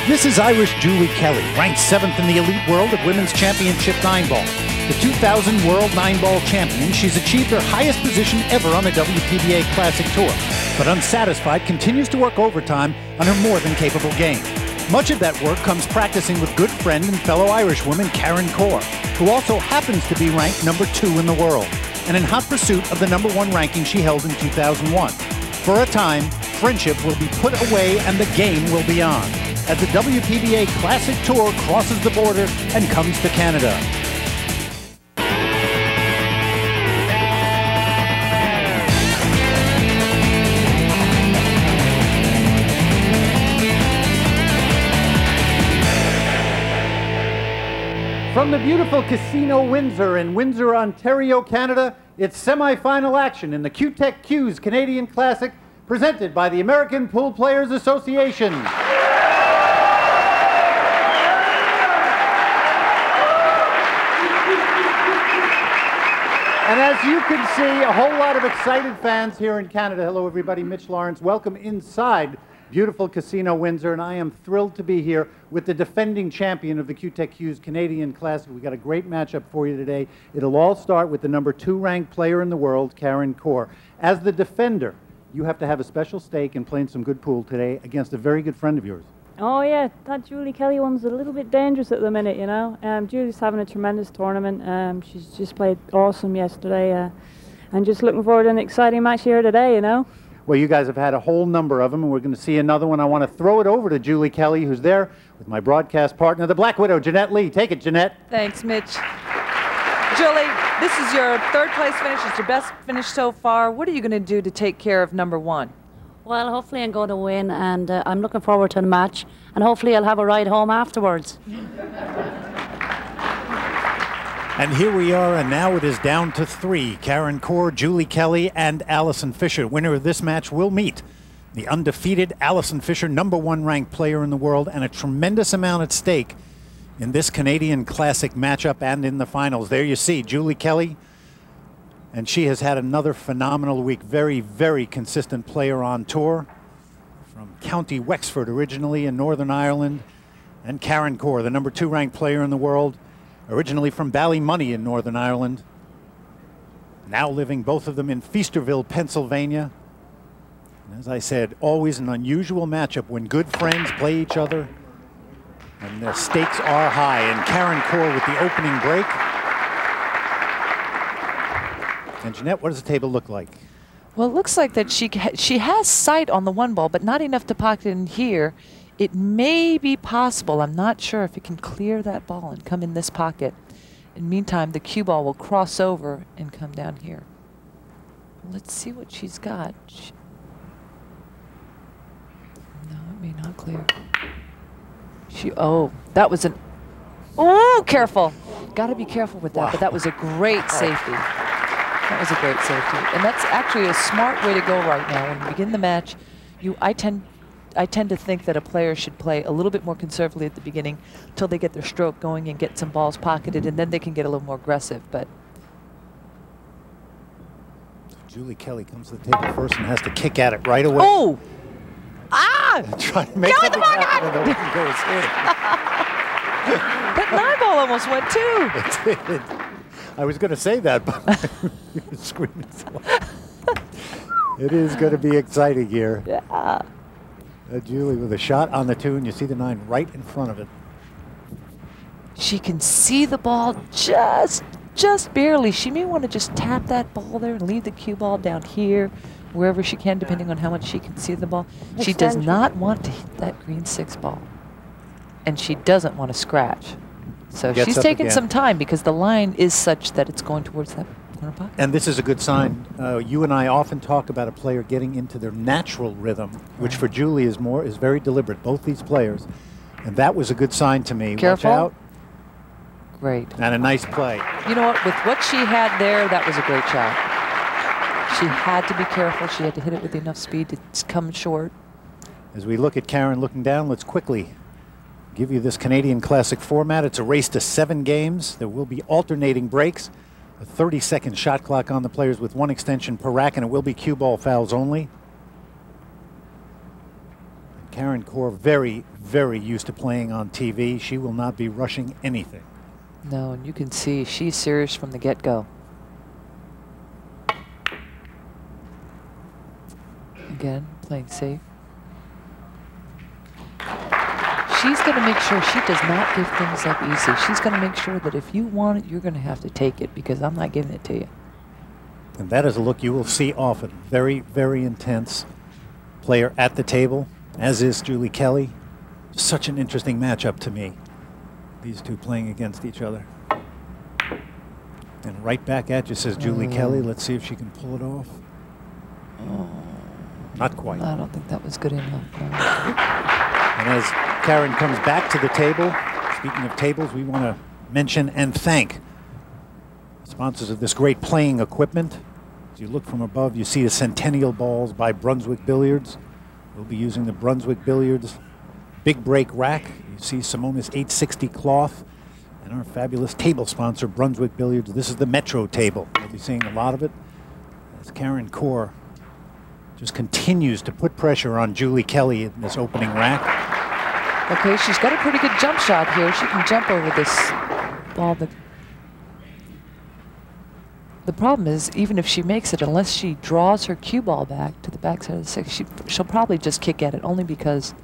This is Irish Julie Kelly, ranked 7th in the elite world of women's championship 9-ball. The 2000 World 9-ball champion, she's achieved her highest position ever on the WPBA Classic Tour, but unsatisfied, continues to work overtime on her more than capable game. Much of that work comes practicing with good friend and fellow Irish woman Karen Corr, who also happens to be ranked number 2 in the world, and in hot pursuit of the number 1 ranking she held in 2001. For a time, friendship will be put away and the game will be on, as the WPBA Classic Tour crosses the border and comes to Canada. From the beautiful Casino Windsor in Windsor, Ontario, Canada, it's semi-final action in the QTech Q's Canadian Classic, presented by the American Pool Players Association. And as you can see, a whole lot of excited fans here in Canada. Hello, everybody. Mitch Lawrence. Welcome inside beautiful Casino Windsor, and I am thrilled to be here with the defending champion of the QTech Q's Canadian Classic. We got a great matchup for you today. It'll all start with the number 2 ranked player in the world, Karen Corr. As the defender, you have to have a special stake in playing some good pool today against a very good friend of yours. Oh yeah, that Julie Kelly one's a little bit dangerous at the minute, you know. Julie's having a tremendous tournament. She's just played awesome yesterday. And just looking forward to an exciting match here today, you know. Well, you guys have had a whole number of them, and we're going to see another one. I want to throw it over to Julie Kelly, who's there with my broadcast partner, the Black Widow, Jeanette Lee. Take it, Jeanette. Thanks, Mitch. Julie, this is your 3rd place finish. It's your best finish so far. What are you going to do to take care of number 1? Well, hopefully I'm going to win, and I'm looking forward to the match, and hopefully I'll have a ride home afterwards. And here we are, and now it is down to 3. Karen Corr, Julie Kelly, and Allison Fisher. Winner of this match will meet the undefeated Allison Fisher, number 1 ranked player in the world, and a tremendous amount at stake in this Canadian Classic matchup and in the finals. There you see Julie Kelly, and she has had another phenomenal week. Very, very consistent player on tour from County Wexford originally in Northern Ireland. And Karen Corr, the number 2 ranked player in the world, originally from Ballymoney in Northern Ireland, now living both of them in Feasterville, Pennsylvania. And as I said, always an unusual matchup when good friends play each other and the stakes are high. And Karen Corr with the opening break. And Jeanette, what does the table look like? Well, it looks like that she has sight on the 1 ball, but not enough to pocket in here. It may be possible, I'm not sure, if it can clear that ball and come in this pocket. In the meantime, the cue ball will cross over and come down here. Let's see what she's got. No, it may not clear. Oh, that was an, oh, careful. Got to be careful with that, wow. But that was a great safety. That was a great safety. And that's actually a smart way to go right now. When you begin the match, I tend to think that a player should play a little bit more conservatively at the beginning until they get their stroke going and get some balls pocketed, and then they can get a little more aggressive. But Julie Kelly comes to the table first and has to kick at it right away. Oh! Ah! Trying to make something happen and it goes in. That 9 ball almost went too. It did. I was going to say that, but you were screaming so loud. It is going to be exciting here. Yeah. Julie with a shot on the 2, and you see the 9 right in front of it. She can see the ball just barely. She may want to just tap that ball there and leave the cue ball down here, wherever she can, depending on how much she can see the ball. She does not want to hit that green 6 ball, and she doesn't want to scratch. So she's taking some time because the line is such that it's going towards that corner pocket. And this is a good sign. You and I often talk about a player getting into their natural rhythm, which for Julie is very deliberate, both these players. And that was a good sign to me. Careful. Watch out. Great. And a nice play. You know what? With what she had there, that was a great shot. She had to be careful. She had to hit it with enough speed to come short. As we look at Karen looking down, let's quickly give you this Canadian Classic format. It's a race to 7 games. There will be alternating breaks. A 30-second shot clock on the players with 1 extension per rack, and it will be cue ball fouls only. Karen Corr, very, very used to playing on TV. She will not be rushing anything. No, and you can see she's serious from the get-go. Again, playing safe. She's going to make sure she does not give things up easy. She's going to make sure that if you want it, you're going to have to take it, because I'm not giving it to you. And that is a look you will see often. Very, very intense player at the table, as is Julie Kelly. Such an interesting matchup to me. These two playing against each other. And right back at you, says Julie Kelly. Let's see if she can pull it off. Not quite. I don't think that was good enough. No. And as Karen comes back to the table, speaking of tables, we want to mention and thank the sponsors of this great playing equipment. As you look from above, you see the Centennial balls by Brunswick Billiards. We'll be using the Brunswick Billiards Big Break Rack. You see Simona's 860 cloth and our fabulous table sponsor, Brunswick Billiards. This is the Metro table. You'll be seeing a lot of it as Karen Corr just continues to put pressure on Julie Kelly in this opening rack. Okay, she's got a pretty good jump shot here. She can jump over this ball. The problem is, even if she makes it, unless she draws her cue ball back to the backside of the six, she'll probably just kick at it, only because,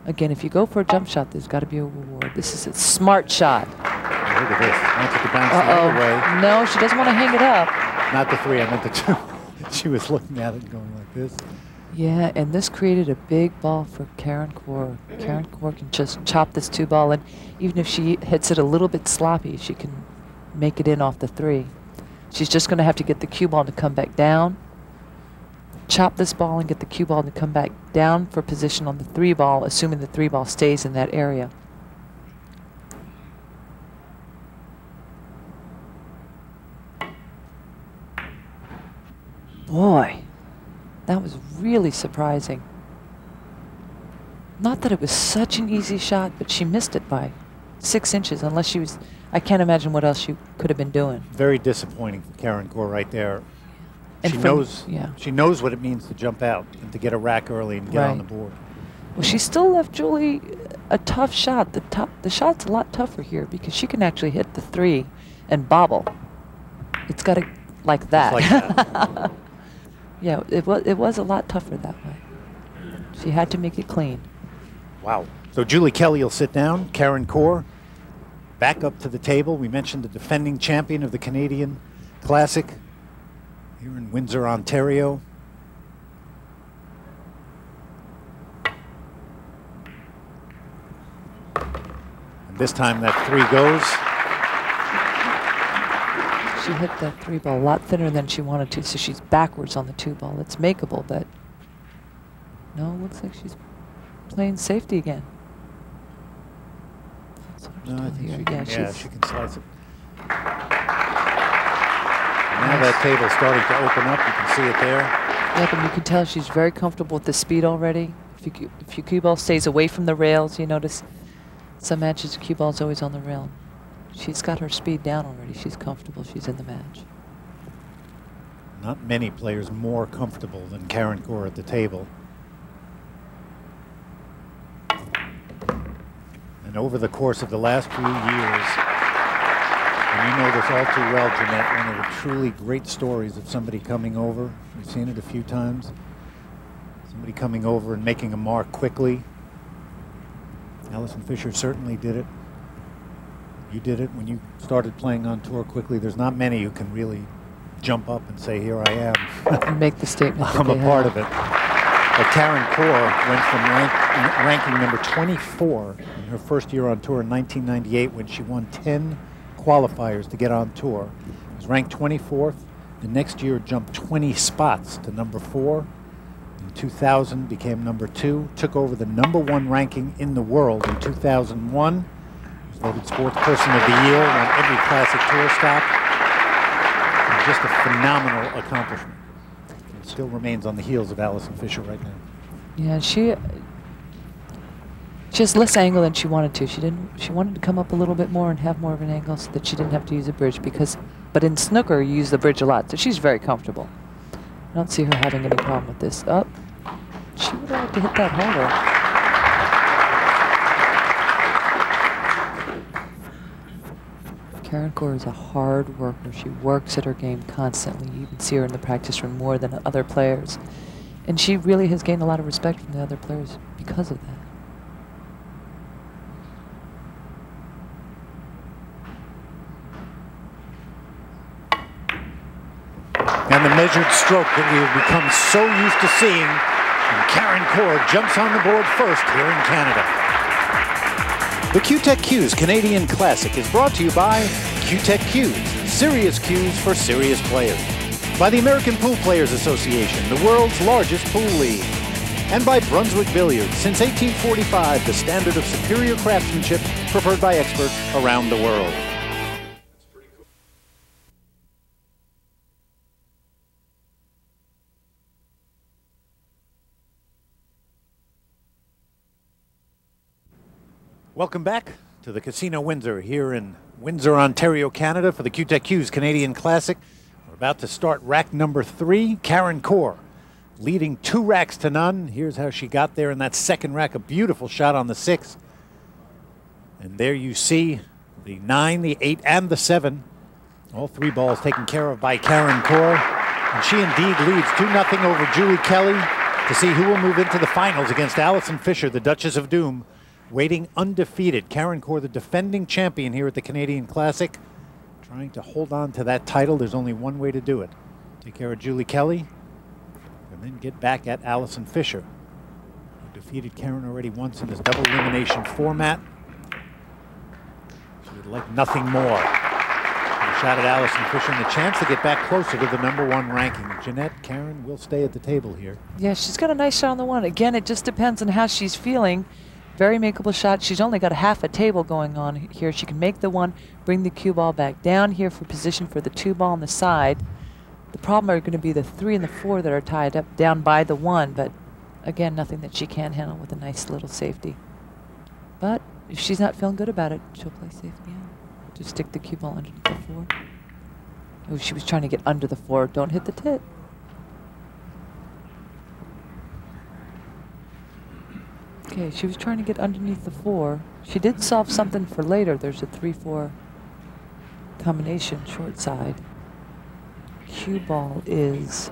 again, if you go for a jump shot, there's got to be a reward. This is a smart shot. Look at this. Wants it to bounce the other way. No, she doesn't want to hang it up. Not the three, I meant the two. She was looking at it and going like this. Yeah, and this created a big ball for Karen Corr. Karen Corr can just chop this two ball, and even if she hits it a little bit sloppy, she can make it in off the three. She's just going to have to get the cue ball to come back down, chop this ball and get the cue ball to come back down for position on the three ball, assuming the three ball stays in that area. Boy, that was really surprising. Not that it was such an easy shot, but she missed it by 6 inches, unless she was, I can't imagine what else she could have been doing. Very disappointing for Karen Corr right there. And She knows what it means to jump out and to get a rack early and get on the board. Well, she still left Julie a tough shot. The shot's a lot tougher here because she can actually hit the three and bobble. It's got to like that. Just like that. Yeah, it was a lot tougher that way. She had to make it clean. Wow. So Julie Kelly will sit down. Karen Corr back up to the table. We mentioned the defending champion of the Canadian Classic here in Windsor, Ontario. And this time that three goes. She hit that three ball a lot thinner than she wanted to, so she's backwards on the two ball. It's makeable, but no, it looks like she's playing safety again. No, I think she can slice it. Now that table's starting to open up. You can see it there. Yep, and you can tell she's very comfortable with the speed already. If your cue ball stays away from the rails, you notice some matches the cue ball's always on the rail. She's got her speed down already. She's comfortable. She's in the match. Not many players more comfortable than Karen Corr at the table. And over the course of the last few years, and you know this all too well, Jeanette, one of the truly great stories of somebody coming over. We've seen it a few times. Somebody coming over and making a mark quickly. Alison Fisher certainly did it. You did it when you started playing on tour quickly. There's not many who can really jump up and say, here I am. And make the statement. I'm a part of it. But Karen Corr went from ranking number 24 in her first year on tour in 1998 when she won 10 qualifiers to get on tour. She was ranked 24th. The next year jumped 20 spots to number 4. In 2000 became number 2. Took over the number 1 ranking in the world in 2001. Was voted Sports Person of the Year, won every classic tour stop. And just a phenomenal accomplishment. It still remains on the heels of Alison Fisher right now. Yeah, she has less angle than she wanted to. She wanted to come up a little bit more and have more of an angle so that she didn't have to use a bridge, but in snooker you use the bridge a lot, so she's very comfortable. I don't see her having any problem with this. She would like to hit that holder. Karen Core is a hard worker. She works at her game constantly. You can see her in the practice room more than other players. And she really has gained a lot of respect from the other players because of that. And the measured stroke that we have become so used to seeing. And Karen Core jumps on the board first here in Canada. The Q-Tech Q's Canadian Classic is brought to you by Q-Tech Q's, serious cues for serious players. By the American Pool Players Association, the world's largest pool league. And by Brunswick Billiards, since 1845, the standard of superior craftsmanship preferred by experts around the world. Welcome back to the Casino Windsor here in Windsor, Ontario, Canada for the Q-Tech Q's Canadian Classic. We're about to start rack number 3. Karen Core leading 2 racks to none. Here's how she got there in that second rack. A beautiful shot on the 6. And there you see the 9, the 8, and the 7. All 3 balls taken care of by Karen Core. And she indeed leads 2-0 over Julie Kelly to see who will move into the finals against Alison Fisher, the Duchess of Doom, waiting undefeated. Karen Core, the defending champion here at the Canadian Classic, trying to hold on to that title. There's only one way to do it. Take care of Julie Kelly and then get back at Alison Fisher, who defeated Karen already once in this double elimination format. She would like nothing more. A shot at Alison Fisher and a chance to get back closer to the #1 ranking. Jeanette, Karen will stay at the table here. Yeah, she's got a nice shot on the 1. Again, it just depends on how she's feeling. Very makeable shot. She's only got a half a table going on here. She can make the 1, bring the cue ball back down here for position for the 2 ball on the side. The problem are going to be the 3 and the 4 that are tied up down by the 1, but again, nothing that she can't handle with a nice little safety. But if she's not feeling good about it, she'll play safety out. Just stick the cue ball underneath the 4. Oh, she was trying to get under the 4. Don't hit the tit. Okay, she was trying to get underneath the 4. She did solve something for later. There's a 3-4 combination short side. Cue ball is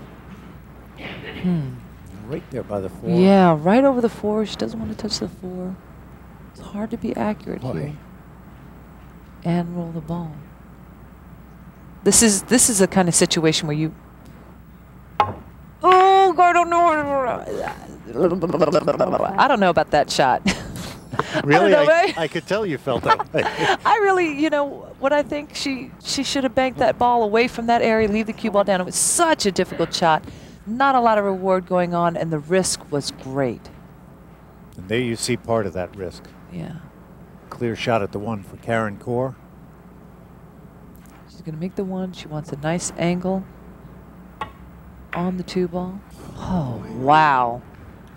right there by the 4. Yeah, right over the 4. She doesn't want to touch the 4. It's hard to be accurate here. And roll the ball. This is a kind of situation where you. Oh, I don't know. I don't know about that shot. Really? I could tell you felt that way. I really, you know, what I think she should have banked that ball away from that area, leave the cue ball down. It was such a difficult shot. Not a lot of reward going on, and the risk was great. And there you see part of that risk. Yeah. Clear shot at the 1 for Karen Core. She's going to make the 1. She wants a nice angle on the 2 ball. Oh, wow.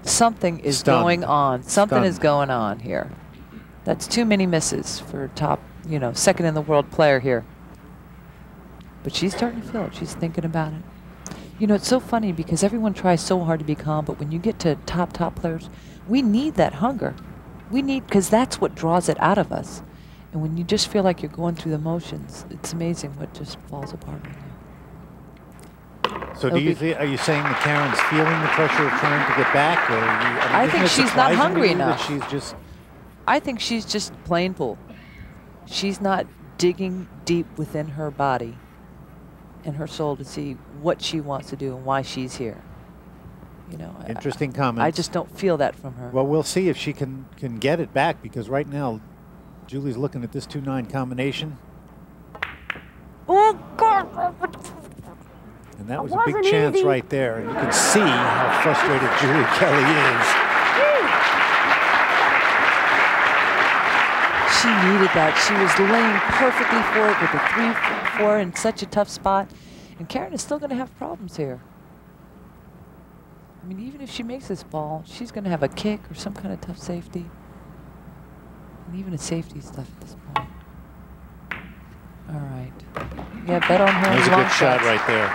Something is going on. Something is going on here. That's too many misses for a top, you know, second in the world player here. But she's starting to feel it. She's thinking about it. You know, it's so funny because everyone tries so hard to be calm, but when you get to top players, we need that hunger. We need, because that's what draws it out of us. And when you just feel like you're going through the motions, it's amazing what just falls apart on you. So are you saying that Karen's feeling the pressure of trying to get back? Or I think she's not hungry enough. She's just. I think she's just playing pool. She's not digging deep within her body and her soul to see what she wants to do and why she's here. You know, interesting comment. I just don't feel that from her. Well, we'll see if she can get it back, because right now, Julie's looking at this 2-9 combination. Oh God! And that was a big chance right there. And you can see how frustrated Julie Kelly is. She needed that. She was laying perfectly for it with a 3-4 in such a tough spot. And Karen is still going to have problems here. I mean, even if she makes this ball, she's going to have a kick or some kind of tough safety. And even a safety is tough at this point. All right. Yeah, bet on her. That was a good shot right there.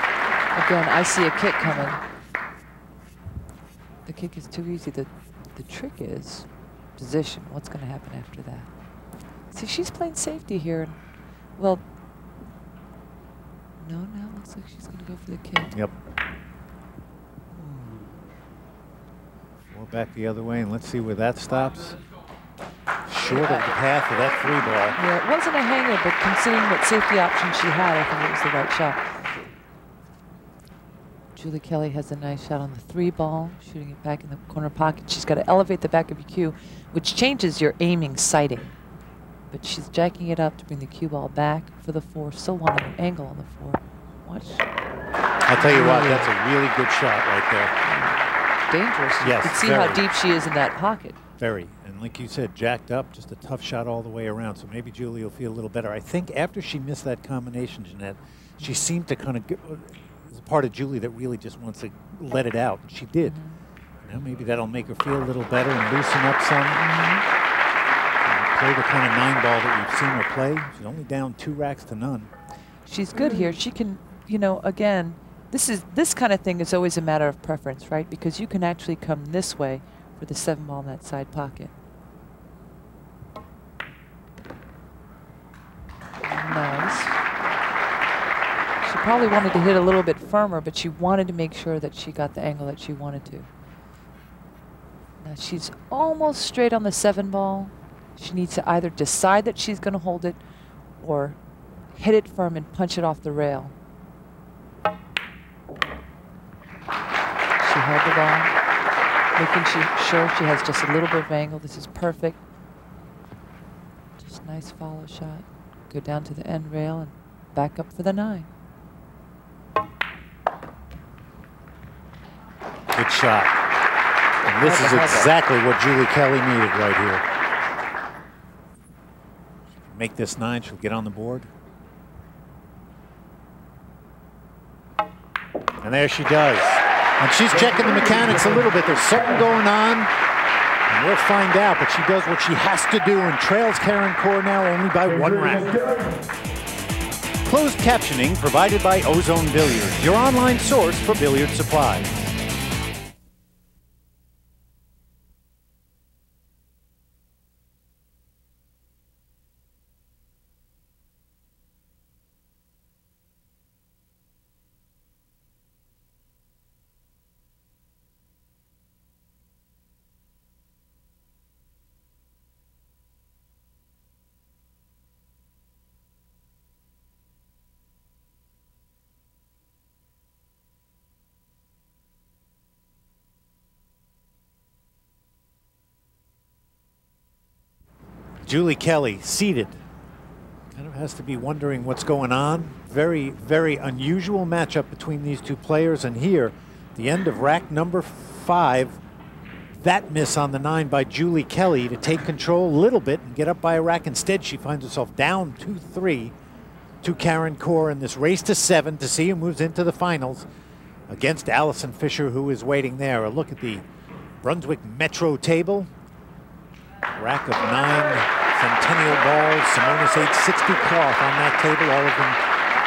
Again, I see a kick coming. The kick is too easy. The trick is position. What's going to happen after that? See, she's playing safety here. Well, No, now it looks like she's going to go for the kick. Yep. Four back the other way, and let's see where that stops. Short of the path of that 3-ball. Yeah, it wasn't a hanger, but considering what safety options she had, I think it was the right shot. Julie Kelly has a nice shot on the 3-ball, shooting it back in the corner pocket. She's got to elevate the back of your cue, which changes your aiming sighting. But she's jacking it up to bring the cue ball back for the 4. Still wanting an angle on the 4. Watch. I'll tell you what, that's a really good shot right there. Dangerous. Yes, you can see very. how deep she is in that pocket. Very. And like you said, jacked up, just a tough shot all the way around. So maybe Julie will feel a little better. I think after she missed that combination, Jeanette, she seemed to kind of, there's a part of Julie that really just wants to let it out. And she did. Now maybe that'll make her feel a little better and loosen up some. Play the kind of 9-ball that we've seen her play. She's only down 2 racks to none. She's good here. She can, you know, again, this kind of thing is always a matter of preference, right? Because you can actually come this way for the 7-ball in that side pocket. Nice. She probably wanted to hit a little bit firmer, but she wanted to make sure that she got the angle that she wanted to. Now she's almost straight on the 7-ball. She needs to either decide that she's going to hold it or hit it firm and punch it off the rail. She held the ball, making sure she has just a little bit of angle. This is perfect. Just nice follow shot. Go down to the end rail and back up for the 9. Good shot. And this is exactly what Julie Kelly needed right here. Make this 9, she'll get on the board. And there she does. And she's checking the mechanics a little bit. There's something going on, and we'll find out. But she does what she has to do and trails Karen Corr now only by 1 rank. Closed captioning provided by Ozone Billiards, your online source for billiard supplies. Julie Kelly seated. Kind of has to be wondering what's going on. Very, very unusual matchup between these two players. And here, the end of rack number 5, that miss on the 9 by Julie Kelly to take control a little bit and get up by a rack. Instead, she finds herself down 2-3 to Karen Corr in this race to 7 to see who moves into the finals against Allison Fisher, who is waiting there. A look at the Brunswick Metro table. Rack of 9 Centennial balls, Simonis 860 cloth on that table, all of them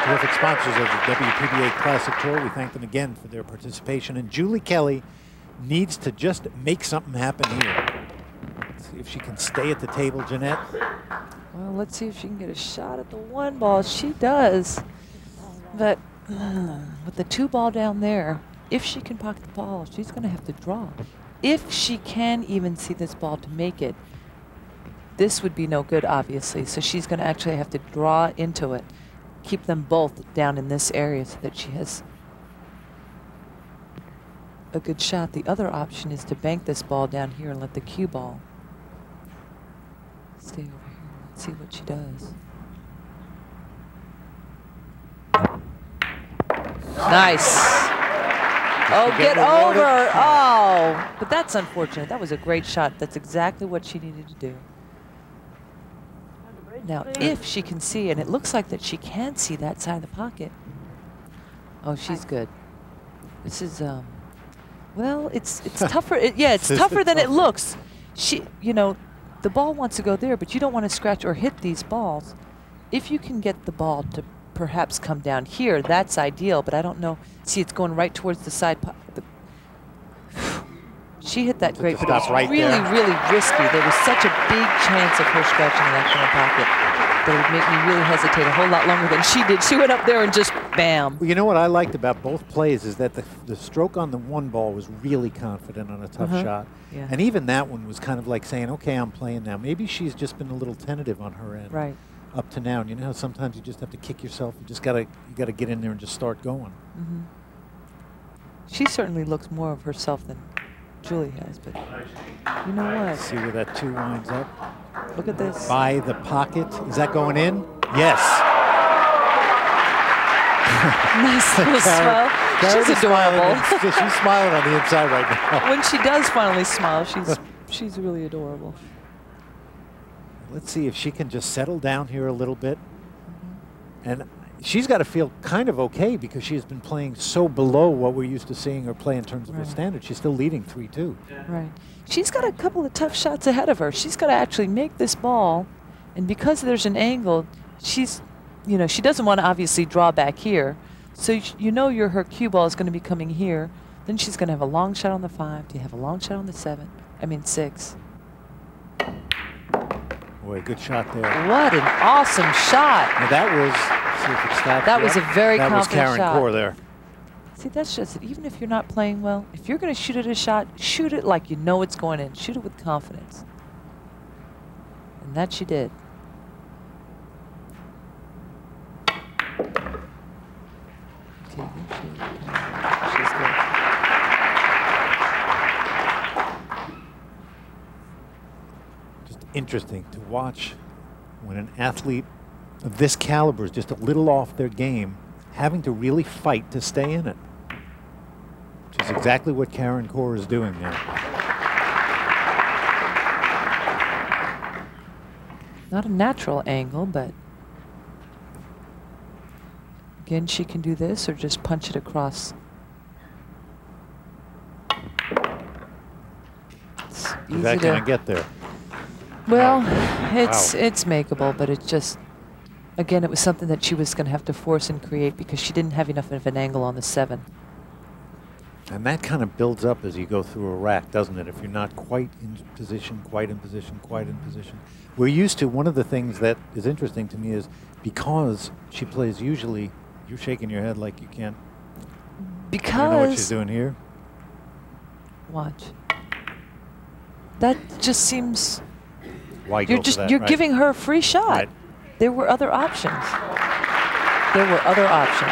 terrific sponsors of the WPBA Classic Tour. We thank them again for their participation. And Julie Kelly needs to just make something happen here. Let's see if she can stay at the table, Jeanette. Well, let's see if she can get a shot at the 1-ball. She does. But with the 2-ball down there, if she can pocket the ball, she's going to have to draw. If she can even see this ball to make it, this would be no good, obviously. So she's going to actually have to draw into it, keep them both down in this area so that she has a good shot. The other option is to bank this ball down here and let the cue ball stay over here. Let's see what she does. Nice. Oh, get over. Oh, but that's unfortunate. That was a great shot. That's exactly what she needed to do. Now, if she can see, and it looks like that she can see that side of the pocket. Oh, she's good. This is, well, it's tougher. Yeah, it's tougher than it looks. You know, the ball wants to go there, but you don't want to scratch or hit these balls. If you can get the ball to perhaps come down here, that's ideal, but I don't know. See, it's going right towards the side pocket. She hit that great, but it was really, really risky. There was such a big chance of her scratching in that corner pocket. that it would make me really hesitate a whole lot longer than she did. She went up there and just bam. Well, you know what I liked about both plays is that the stroke on the one ball was really confident on a tough shot. Yeah. And even that one was kind of like saying, okay, I'm playing now. Maybe she's just been a little tentative on her end. Right. Up to now. And you know how sometimes you just have to kick yourself. You gotta get in there and just start going. Mm-hmm. She certainly looks more of herself than Julie has, but you know what? See where that 2 winds up. Look at this. By the pocket. Is that going in? Yes. Nice little smile. She's adorable. She's smiling on the inside right now. When she does finally smile, she's really adorable. Let's see if she can just settle down here a little bit. And she's got to feel kind of okay because she has been playing so below what we're used to seeing her play in terms of her standard. She's still leading 3-2. Right. She's got a couple of tough shots ahead of her. She's got to actually make this ball. And because there's an angle, she's, you know, she doesn't want to obviously draw back here. So you know her cue ball is going to be coming here. Then she's going to have a long shot on the 5. You have a long shot on the 6. Boy, good shot there. What an awesome shot. Now that was, see if it stops. That was a very confident shot. That was Karen Corr there. See, that's just it. Even if you're not playing well, if you're going to shoot at a shot, shoot it like you know it's going in. Shoot it with confidence. And that she did. Okay, she's good. Just interesting to watch when an athlete of this caliber is just a little off their game, having to really fight to stay in it. Which is exactly what Karen Corr is doing now. Not a natural angle, but again, she can do this or just punch it across. It's easy That can I get there? Well, it's makeable, but it's just, again, it was something that she was going to have to force and create because she didn't have enough of an angle on the 7. And that kind of builds up as you go through a rack, doesn't it? If you're not quite in position, quite in position, quite in position. We're used to, one of the things that is interesting to me is because she plays usually, you're shaking your head like you can't. Because. You know what she's doing here? Watch. That just seems. Why you're go for that, you're right? giving her a free shot. Right. There were other options. There were other options.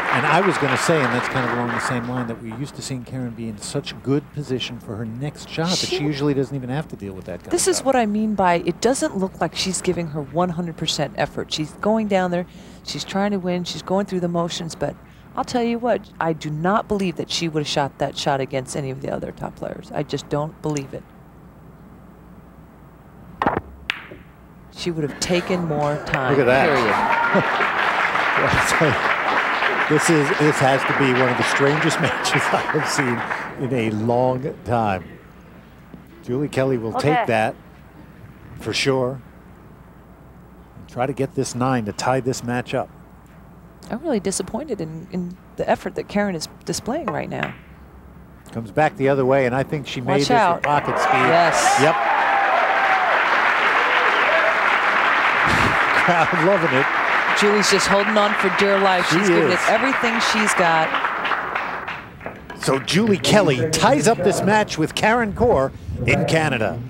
And I was going to say, and that's kind of along the same line, that we're used to seeing Karen be in such good position for her next shot that she usually doesn't even have to deal with that kind This of is stuff. what I mean by it doesn't look like she's giving her 100% effort. She's going down there. She's trying to win. She's going through the motions. But I'll tell you what, I do not believe that she would have shot that shot against any of the other top players. I just don't believe it. She would have taken more time. Look at that. Period. This has to be one of the strangest matches I have seen in a long time. Julie Kelly will take that for sure and try to get this 9 to tie this match up. I'm really disappointed in the effort that Karen is displaying right now. Comes back the other way, and I think she made this out. with pocket speed. Yes. Yep. Crowd loving it. Julie's just holding on for dear life. She's giving it everything she's got. So Julie Kelly ties up this match with Karen Corr in Canada.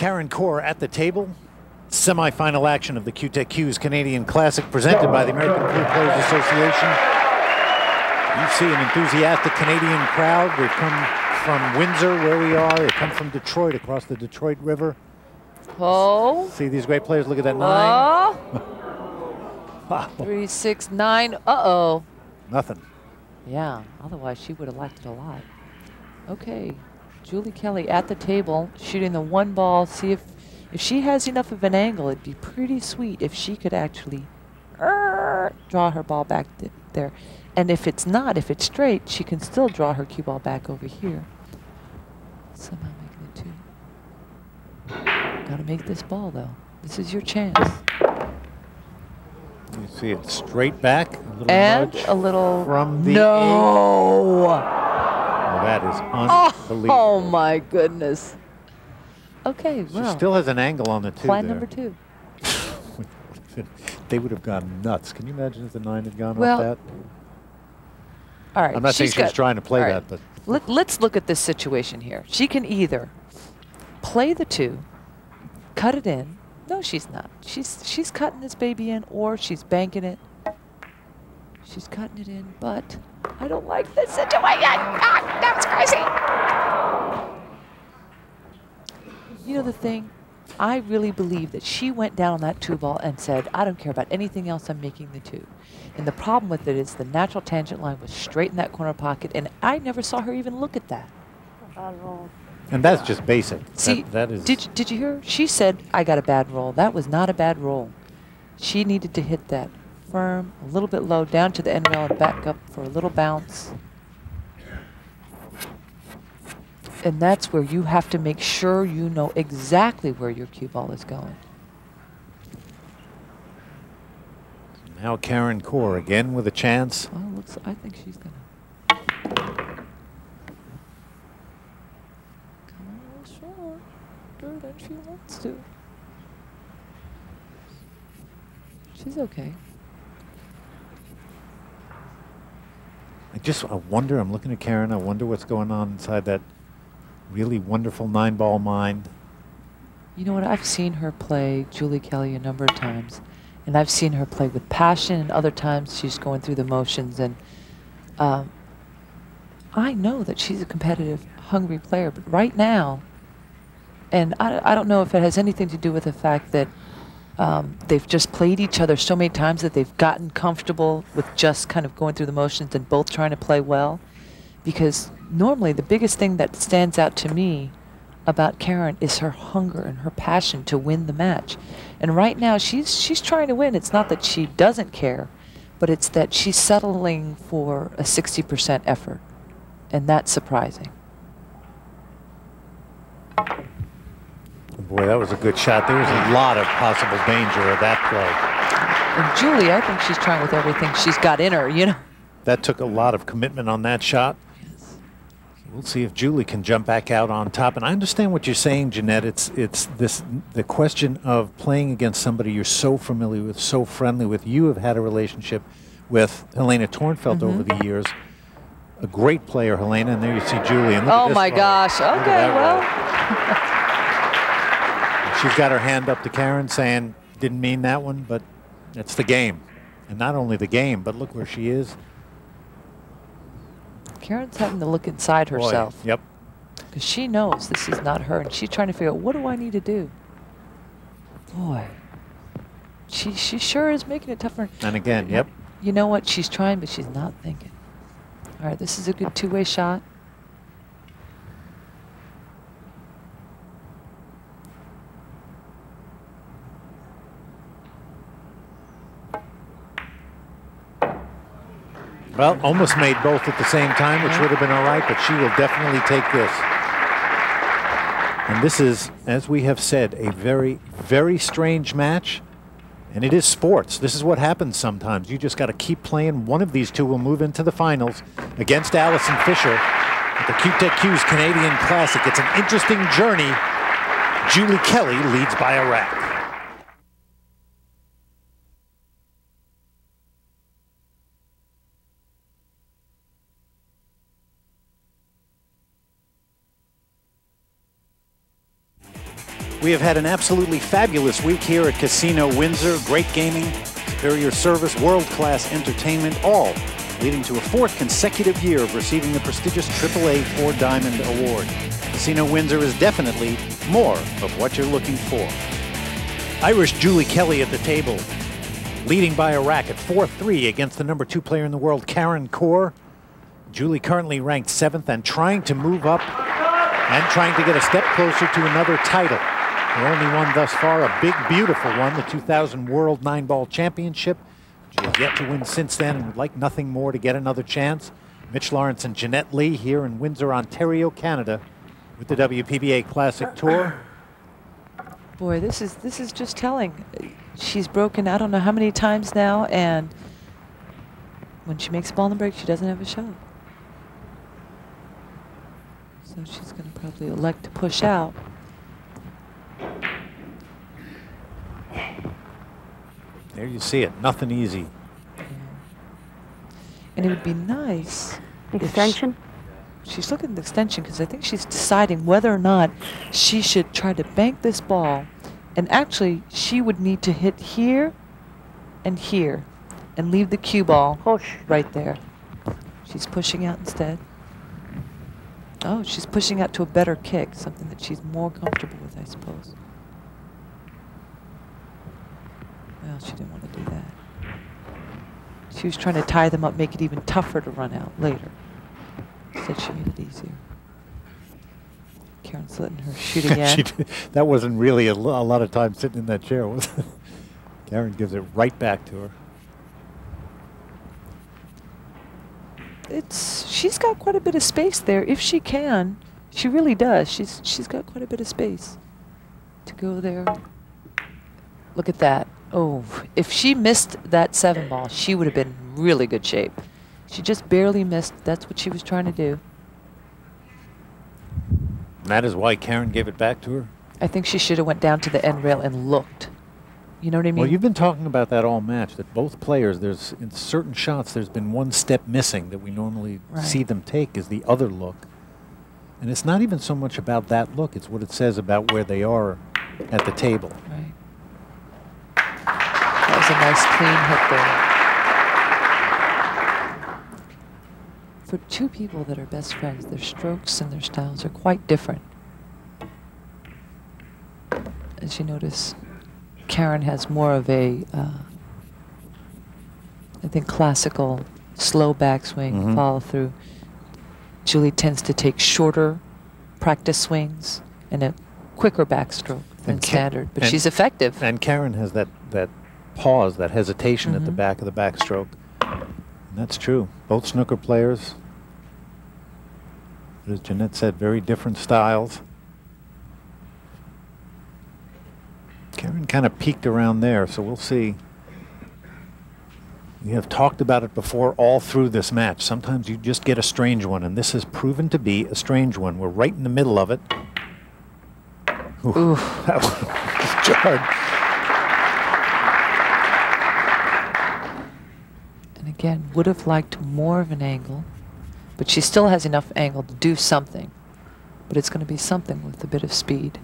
Karen Corr at the table. Semi-final action of the QTech Q's Canadian Classic presented by the American Pool Players Association. You see an enthusiastic Canadian crowd. They've come from Windsor, where we are. They come from Detroit, across the Detroit River. Oh. See these great players. Look at that 9. Wow. 3, 6, 9. Uh-oh. Nothing. Yeah, otherwise she would have liked it a lot. Okay, Julie Kelly at the table, shooting the 1 ball. See if she has enough of an angle, it'd be pretty sweet if she could actually draw her ball back there. And if it's not, if it's straight, she can still draw her cue ball back over here. Somehow making it 2. Gotta make this ball, though. This is your chance. You see it straight back, a little and nudge a little from the no. Oh, that is unbelievable. Oh my goodness. Okay, She well. still has an angle on the 2 Plan there. number 2. They would have gone nuts. Can you imagine if the 9 had gone Well, off that? All right. I'm not saying she was trying to play that, but Let's look at this situation here. She can either play the 2, cut it in. No, she's not. She's cutting this baby in, or she's banking it. She's cutting it in, but I don't like this situation. Ah, that was crazy. You know the thing? I really believe that she went down on that 2 ball and said, I don't care about anything else, I'm making the 2. And the problem with it is the natural tangent line was straight in that corner pocket, and I never saw her even look at that. and that's just basic. See, that is. did you hear? She said, I got a bad roll. That was not a bad roll. She needed to hit that firm, a little bit low, down to the end rail and back up for a little bounce. And that's where you have to make sure you know exactly where your cue ball is going. Now Karen Corr again with a chance. Well, I think she's going to. Come on, a little shorter than she wants to. She's okay. I wonder, I'm looking at Karen, I wonder what's going on inside that really wonderful 9-ball mind. You know what? I've seen her play Julie Kelly a number of times, and I've seen her play with passion, and other times she's going through the motions. And I know that she's a competitive, hungry player, but right now, and I don't know if it has anything to do with the fact that they've just played each other so many times that they've gotten comfortable with just kind of going through the motions and both trying to play well. Because normally the biggest thing that stands out to me about Karen is her hunger and her passion to win the match. And right now she's trying to win. It's not that she doesn't care, but it's that she's settling for a 60% effort. And that's surprising. Boy, that was a good shot. There was a lot of possible danger of that play. And Julie, I think she's trying with everything she's got in her, you know. That took a lot of commitment on that shot. Yes. We'll see if Julie can jump back out on top. And I understand what you're saying, Jeanette. It's the question of playing against somebody you're so familiar with, so friendly with. You have had a relationship with Helena Tornfeld over the years. A great player, Helena. And there you see Julie. And look at Oh this my roll. gosh. Look at Okay, that well. roll. She's got her hand up to Karen saying, didn't mean that one, but it's the game. And not only the game, but look where she is. Karen's having to look inside herself. Boy, yep. Because she knows this is not her, and she's trying to figure out, what do I need to do? Boy. She sure is making it tougher. And again, yep. You know what? She's trying, but she's not thinking. All right, this is a good two-way shot. Well, almost made both at the same time, which would have been all right, but she will definitely take this. And this is, as we have said, a very, very strange match. And it is sports. This is what happens sometimes. You just got to keep playing. One of these two will move into the finals against Alison Fisher at the QTech Q's Canadian Classic. It's an interesting journey. Julie Kelly leads by a rack. We have had an absolutely fabulous week here at Casino Windsor. Great gaming, superior service, world-class entertainment, all leading to a 4th consecutive year of receiving the prestigious AAA 4-Diamond Award. Casino Windsor is definitely more of what you're looking for. Irish Julie Kelly at the table, leading by a racket 4-3 against the number 2 player in the world, Karen Corr. Julie currently ranked 7th and trying to move up and trying to get a step closer to another title. Her only one thus far, a big, beautiful one, the 2000 World 9-Ball Championship. She has yet to win since then and would like nothing more to get another chance. Mitch Lawrence and Jeanette Lee here in Windsor, Ontario, Canada, with the WPBA Classic Tour. Boy, this is just telling. She's broken I don't know how many times now, and when she makes a ball in the break, she doesn't have a shot. So she's going to probably elect to push out. There you see it, nothing easy. Yeah. And it would be nice. Extension? She's looking at the extension because I think she's deciding whether or not she should try to bank this ball. And actually, she would need to hit here and here and leave the cue ball right there. She's pushing out instead. Oh, she's pushing out to a better kick, something that she's more comfortable with, I suppose. Well, she didn't want to do that. She was trying to tie them up, make it even tougher to run out later. Instead, she made it easier. Karen's letting her shoot again. That wasn't really a lot of time sitting in that chair, was it? Karen gives it right back to her. She's got quite a bit of space there. If she can, she really does. She's got quite a bit of space to go there. Look at that. Oh, if she missed that 7 ball, she would have been in really good shape. She just barely missed. That's what she was trying to do. And that is why Karen gave it back to her? I think she should have went down to the end rail and looked. You know what I mean? Well, you've been talking about that all match, that both players, in certain shots, there's been one step missing that we normally see them take, is the other look. And it's not even so much about that look, it's what it says about where they are at the table. Right. That was a nice clean hit there. For two people that are best friends, their strokes and their styles are quite different. As you notice, Karen has more of a, I think, classical, slow backswing, follow through. Julie tends to take shorter practice swings and a quicker backstroke than standard, but she's effective. And Karen has that pause, that hesitation at the back of the backstroke. And that's true. Both snooker players, as Jeanette said, very different styles. Karen kind of peaked around there, so we'll see. We have talked about it before all through this match. Sometimes you just get a strange one, and this has proven to be a strange one. We're right in the middle of it. Ooh. That was jarred. And again, would have liked more of an angle, but she still has enough angle to do something. But it's going to be something with a bit of speed.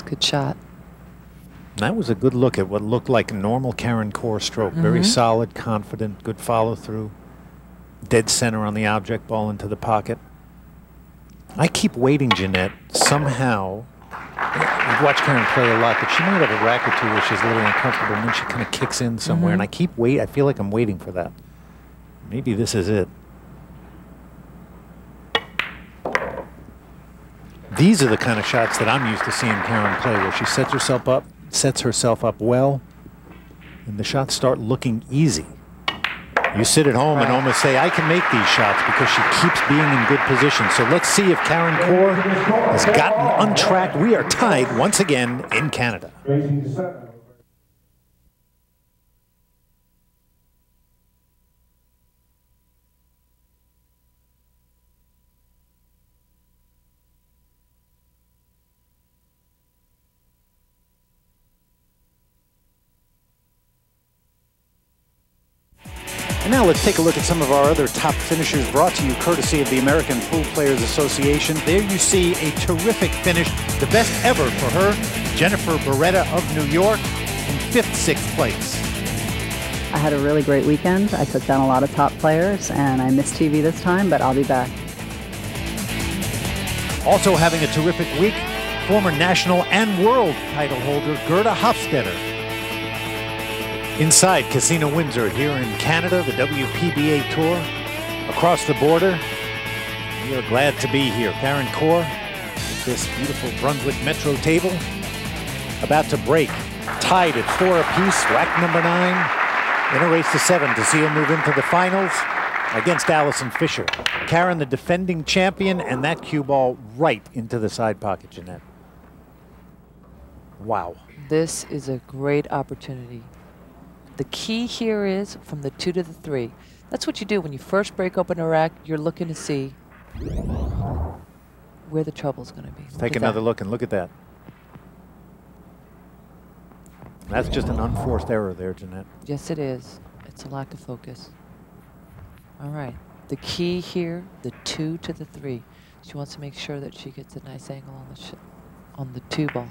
Good shot. That was a good look at what looked like a normal Karen Corr stroke. Very solid, confident, good follow through. Dead center on the object, ball into the pocket. I keep waiting, Jeanette, somehow. I've watched Karen play a lot, but she might have a rack or two where she's a little uncomfortable and then she kind of kicks in somewhere. And I keep waiting. I feel like I'm waiting for that. Maybe this is it. These are the kind of shots that I'm used to seeing Karen play, where she sets herself up well, and the shots start looking easy. You sit at home and almost say, I can make these shots, because she keeps being in good position. So let's see if Karen Corr has gotten untracked. We are tied once again in Canada. And now let's take a look at some of our other top finishers brought to you courtesy of the American Pool Players Association. There you see a terrific finish, the best ever for her, Jennifer Beretta of New York, in 5th, 6th place. I had a really great weekend. I took down a lot of top players, and I missed TV this time, but I'll be back. Also having a terrific week, former national and world title holder Gerda Hofstetter. Inside Casino Windsor here in Canada, the WPBA Tour. Across the border, we are glad to be here. Karen Corr, this beautiful Brunswick Metro table, about to break. Tied at 4 apiece, rack number 9. In a race to 7 to see her move into the finals against Alison Fisher. Karen, the defending champion, and that cue ball right into the side pocket, Jeanette. Wow. This is a great opportunity. The key here is from the 2 to the 3. That's what you do when you first break open a rack. You're looking to see where the trouble's going to be. Let's take another look and look at that. That's just an unforced error there, Jeanette. Yes, it is. It's a lack of focus. All right. The key here, the 2 to the 3. She wants to make sure that she gets a nice angle on the 2 ball.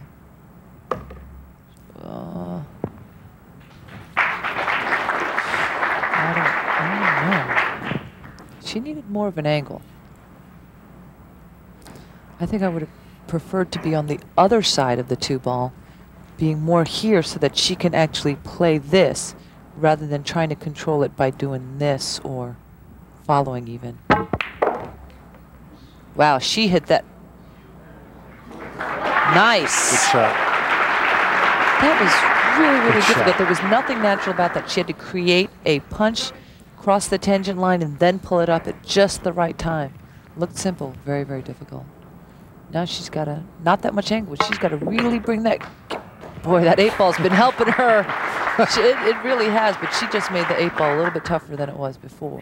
I don't know. She needed more of an angle. I think I would have preferred to be on the other side of the 2 ball, being more here so that she can actually play this rather than trying to control it by doing this or following even. Wow, she hit that. Nice. Good shot. That was really, really Good difficult. shot. There was nothing natural about that. She had to create a punch, cross the tangent line, and then pull it up at just the right time. Looked simple, very, very difficult. Now she's got to, not that much angle, she's got to really bring that, boy, that 8 ball's been helping her. It really has, but she just made the 8 ball a little bit tougher than it was before.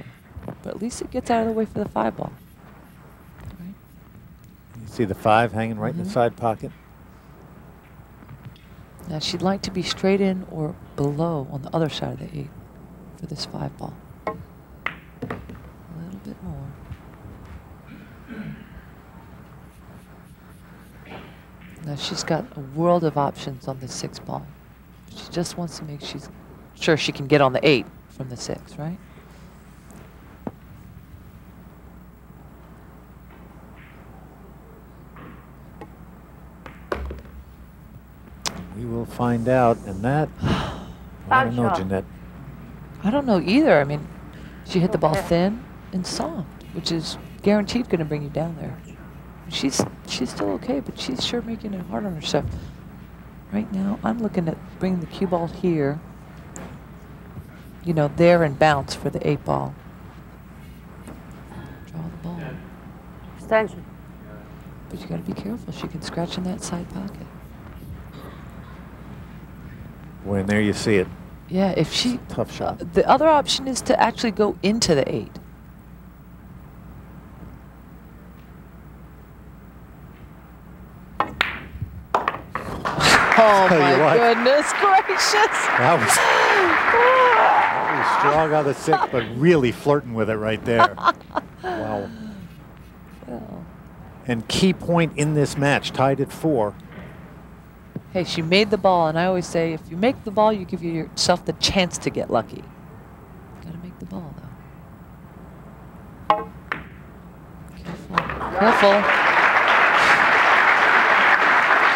But at least it gets out of the way for the 5 ball. Right. You see the 5 hanging right in the side pocket. Now she'd like to be straight in or below on the other side of the 8 for this 5 ball. A little bit more. Now she's got a world of options on the 6 ball. She just wants to make sure she can get on the 8 from the 6, right? We will find out, and that, I don't know, Jeanette. I don't know either. I mean, she hit the ball thin and soft, which is guaranteed going to bring you down there. She's still okay, but she's sure making it hard on herself. Right now, I'm looking at bringing the cue ball here, you know, there and bounce for the 8 ball. Draw the ball. Extension. But you got to be careful. She can scratch in that side pocket. When there you see it. Yeah, if she... Tough shot. The other option is to actually go into the 8. Oh my goodness gracious! That was strong on the 6, but really flirting with it right there. Wow. Well. And key point in this match, tied at 4. Hey, she made the ball, and I always say, if you make the ball, you give yourself the chance to get lucky. Gotta make the ball, though. Careful. Careful.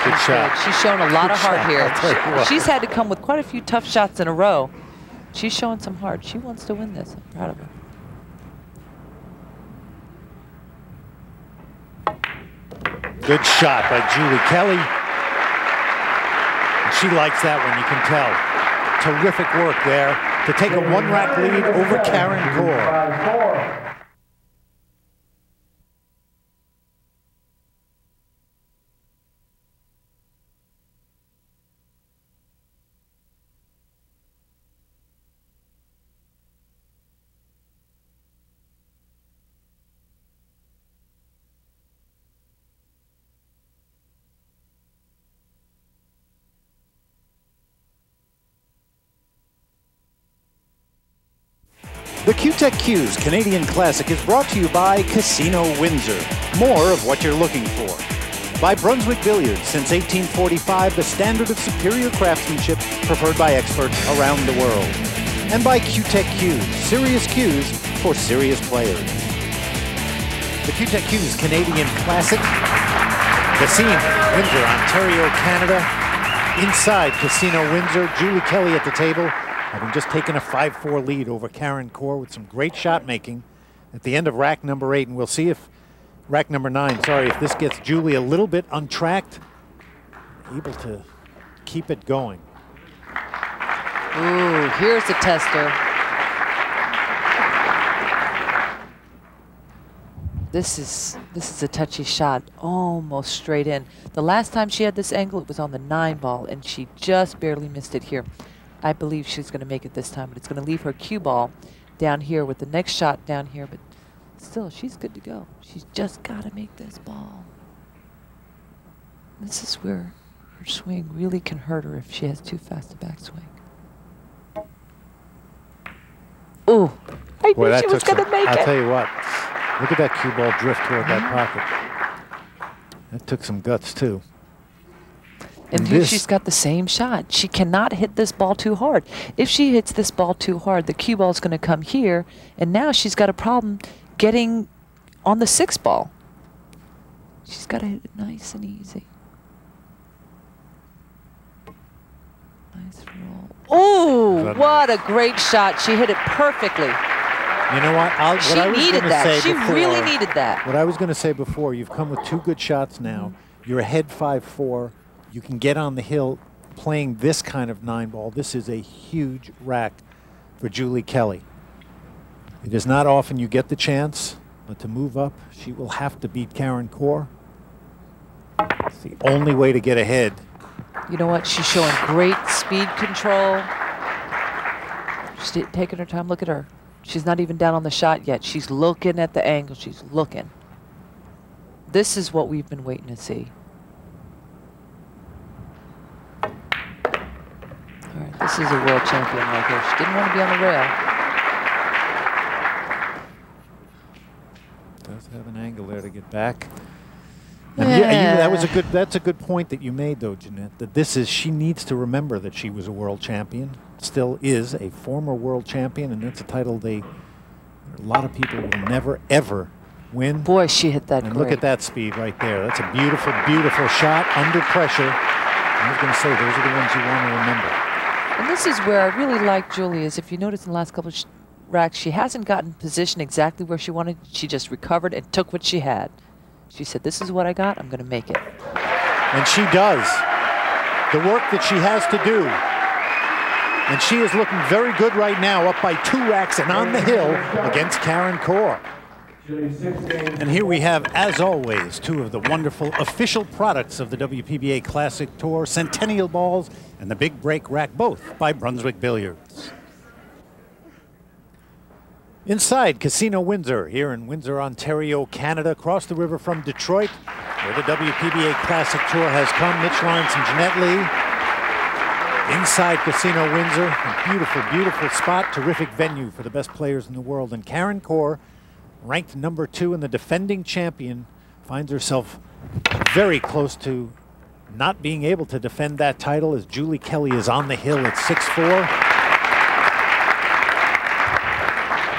Good shot. She's shown a lot of heart shot, here. I'll tell you what. She's had to come with quite a few tough shots in a row. She's showing some heart. She wants to win this. I'm proud of her. Good shot by Julie Kelly. And she likes that one, you can tell. Terrific work there to take a 1-rack lead over Karen Corr. The Q-Tech Q's Canadian Classic is brought to you by Casino Windsor. More of what you're looking for. By Brunswick Billiards, since 1845, the standard of superior craftsmanship preferred by experts around the world. And by Q-Tech Q's, serious Q's for serious players. The Q-Tech Q's Canadian Classic. The scene, Windsor, Ontario, Canada. Inside Casino Windsor, Julie Kelly at the table, having just taken a 5-4 lead over Karen Corr with some great shot making at the end of rack number 8. And we'll see if rack number 9, sorry, if this gets Julie a little bit untracked, able to keep it going. Ooh, here's the tester. This is a touchy shot, almost straight in. The last time she had this angle, it was on the 9 ball, and she just barely missed it here. I believe she's going to make it this time, but it's going to leave her cue ball down here with the next shot down here, but still, she's good to go. She's just got to make this ball. This is where her swing really can hurt her if she has too fast a backswing. Ooh, I knew she was going to make it. I'll tell you what, look at that cue ball drift toward that pocket. That took some guts, too. And here she's got the same shot. She cannot hit this ball too hard. If she hits this ball too hard, the cue ball is going to come here, and now she's got a problem getting on the 6 ball. She's got to hit it nice and easy. Nice roll. Oh, what a great shot. She hit it perfectly. You know what? She needed that. She really needed that. What I was going to say before, you've come with 2 good shots now. You're ahead 5-4. You can get on the hill playing this kind of 9 ball. This is a huge rack for Julie Kelly. It is not often you get the chance, but to move up, she will have to beat Karen Corr. It's the only way to get ahead. You know what? She's showing great speed control. She's taking her time. Look at her. She's not even down on the shot yet. She's looking at the angle. She's looking. This is what we've been waiting to see. All right, this is a world champion right here. She didn't want to be on the rail. Does have an angle there to get back. Yeah. That's a good point that you made, though, Jeanette, that she needs to remember that she was a world champion, still is a former world champion, and that's a title a lot of people will never, ever win. Boy, she hit that and great. Look at that speed right there. That's a beautiful, beautiful shot under pressure. I was going to say, those are the ones you want to remember. And this is where I really like Julie, is if you notice in the last couple of racks, she hasn't gotten positioned exactly where she wanted. She just recovered and took what she had. She said, this is what I got, I'm going to make it. And she does. The work that she has to do. And she is looking very good right now, up by 2 racks and on the hill against Karen Corr. And here we have, as always, 2 of the wonderful official products of the WPBA Classic Tour, Centennial Balls and the Big Break Rack, both by Brunswick Billiards. Inside Casino Windsor, here in Windsor, Ontario, Canada, across the river from Detroit, where the WPBA Classic Tour has come. Mitch Lawrence and Jeanette Lee. Inside Casino Windsor, a beautiful, beautiful spot, terrific venue for the best players in the world. And Karen Corr, ranked number 2 and the defending champion, finds herself very close to not being able to defend that title as Julie Kelly is on the hill at 6-4.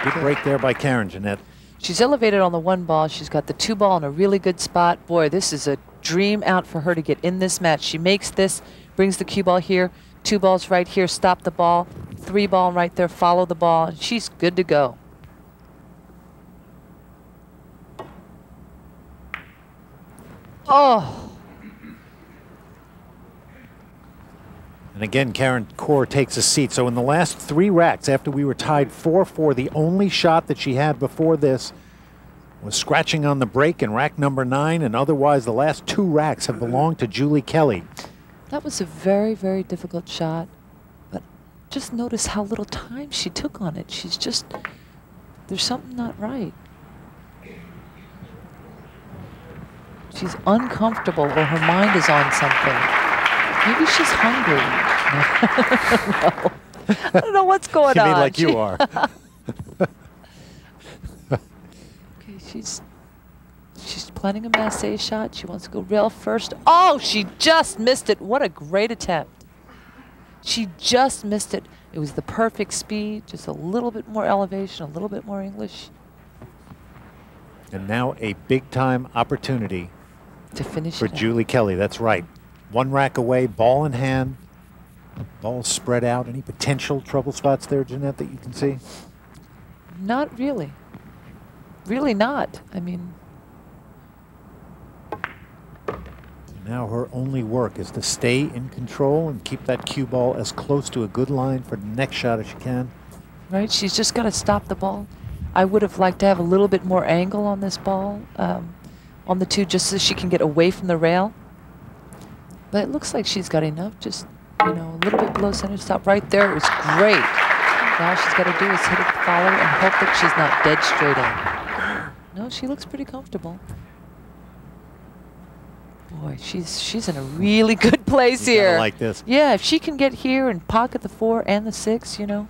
Good break there by Karen, Jeanette. She's elevated on the 1 ball. She's got the 2 ball in a really good spot. Boy, this is a dream out for her to get in this match. She makes this, brings the cue ball here, 2 balls right here, stop the ball, 3 ball right there, follow the ball, and she's good to go. Oh. And again, Karen Corr takes a seat. So in the last 3 racks, after we were tied 4-4, the only shot that she had before this was scratching on the break in rack number 9, and otherwise the last 2 racks have belonged to Julie Kelly. That was a very, very difficult shot, but just notice how little time she took on it. She's just, there's something not right. She's uncomfortable or her mind is on something. Maybe she's hungry. No. I don't know what's going on. You mean like you are. planning a massé shot. She wants to go rail first. Oh, she just missed it. What a great attempt. She just missed it. It was the perfect speed, just a little bit more elevation, a little bit more English. And now a big-time opportunity to finish for Julie Kelly. That's right. One rack away, ball in hand, ball spread out. Any potential trouble spots there, Jeanette, that you can see? Not really. Really not. I mean, now her only work is to stay in control and keep that cue ball as close to a good line for the next shot as she can. Right, she's just got to stop the ball. I would have liked to have a little bit more angle on this ball, on the two, just so she can get away from the rail. But it looks like she's got enough, just, you know, a little bit below center stop right there. It was great. Now all she's got to do is hit it, follow, and hope that she's not dead straight in. No, she looks pretty comfortable. Boy, she's in a really good place here. I like this. Yeah, if she can get here and pocket the 4 and the 6, you know,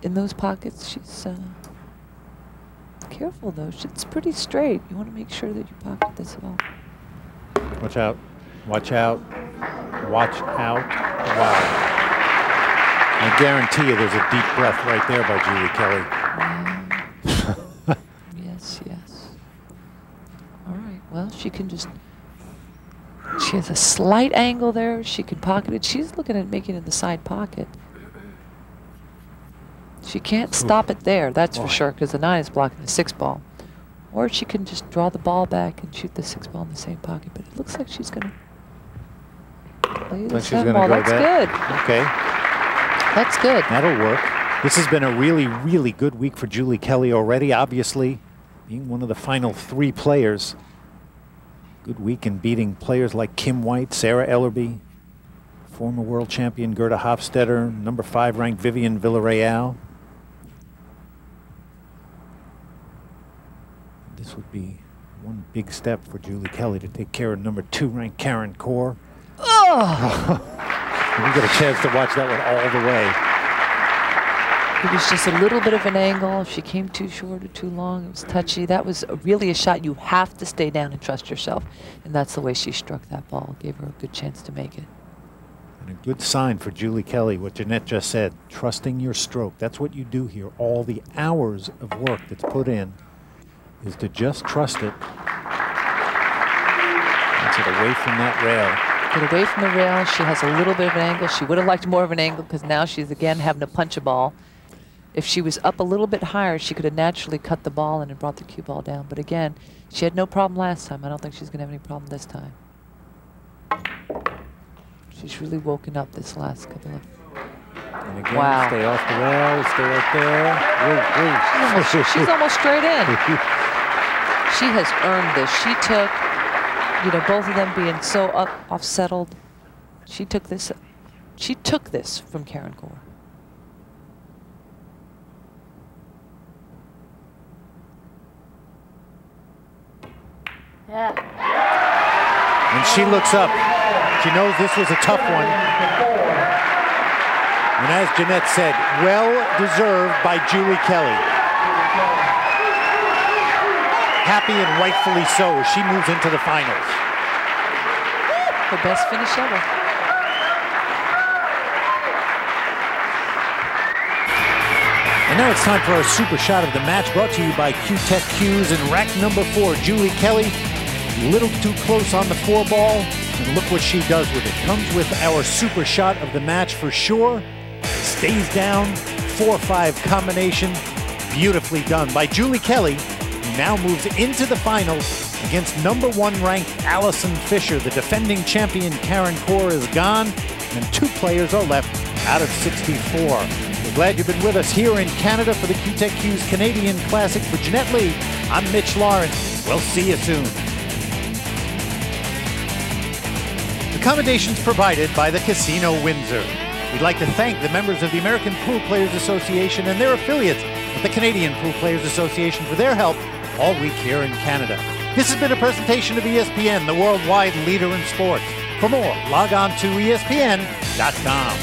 in those pockets, she's careful though. It's pretty straight. You want to make sure that you pocket this well. Watch out! Watch out! Watch out! Wow! I guarantee you, there's a deep breath right there by Julie Kelly. Yes, yes. All right. Well, she can just. She has a slight angle there. She can pocket it. She's looking at making it the side pocket. She can't stop it there, that's for sure, because the 9 is blocking the 6 ball. Or she can just draw the ball back and shoot the 6 ball in the same pocket. But it looks like she's going to play the 7 ball. That's good. Okay. That's good. That'll work. This has been a really, really good week for Julie Kelly already. Obviously, being one of the final 3 players. Good week in beating players like Kim White, Sarah Ellerby, former world champion Gerda Hofstetter, number 5 ranked Vivian Villarreal. This would be one big step for Julie Kelly to take care of number 2 ranked Karen Corr. Oh! We get a chance to watch that one all the way. It was just a little bit of an angle. If she came too short or too long, it was touchy. That was really a shot. You have to stay down and trust yourself. And that's the way she struck that ball. Gave her a good chance to make it. And a good sign for Julie Kelly, what Jeanette just said, trusting your stroke. That's what you do here. All the hours of work that's put in is to just trust it. That's it away from that rail. Get away from the rail. She has a little bit of an angle. She would have liked more of an angle because now she's again having to punch a ball. If she was up a little bit higher, she could have naturally cut the ball in and brought the cue ball down. But again, she had no problem last time. I don't think she's going to have any problem this time. She's really woken up this last couple of... And again, stay off the rail, stay right there. She's almost straight in. She has earned this. She took, you know, both of them being so off-settled. She took this from Karen Corr. Yeah. And she looks up. She knows this was a tough one. And as Jeanette said, well deserved by Julie Kelly. Happy and rightfully so as she moves into the finals. Her best finish ever. And now it's time for our super shot of the match, brought to you by Q-Tech Cues and rack number 4, Julie Kelly. A little too close on the 4 ball, and look what she does with it. Comes with our super shot of the match for sure. Stays down, 4-5 combination. Beautifully done by Julie Kelly, who now moves into the finals against number 1 ranked Allison Fisher. The defending champion Karen Corr is gone, and 2 players are left out of 64. We're glad you've been with us here in Canada for the Q-Tech Cues Canadian Classic. For Jeanette Lee, I'm Mitch Lawrence. We'll see you soon. Accommodations provided by the Casino Windsor. We'd like to thank the members of the American Pool Players Association and their affiliates at the Canadian Pool Players Association for their help all week here in Canada. This has been a presentation of ESPN, the worldwide leader in sports. For more, log on to ESPN.com.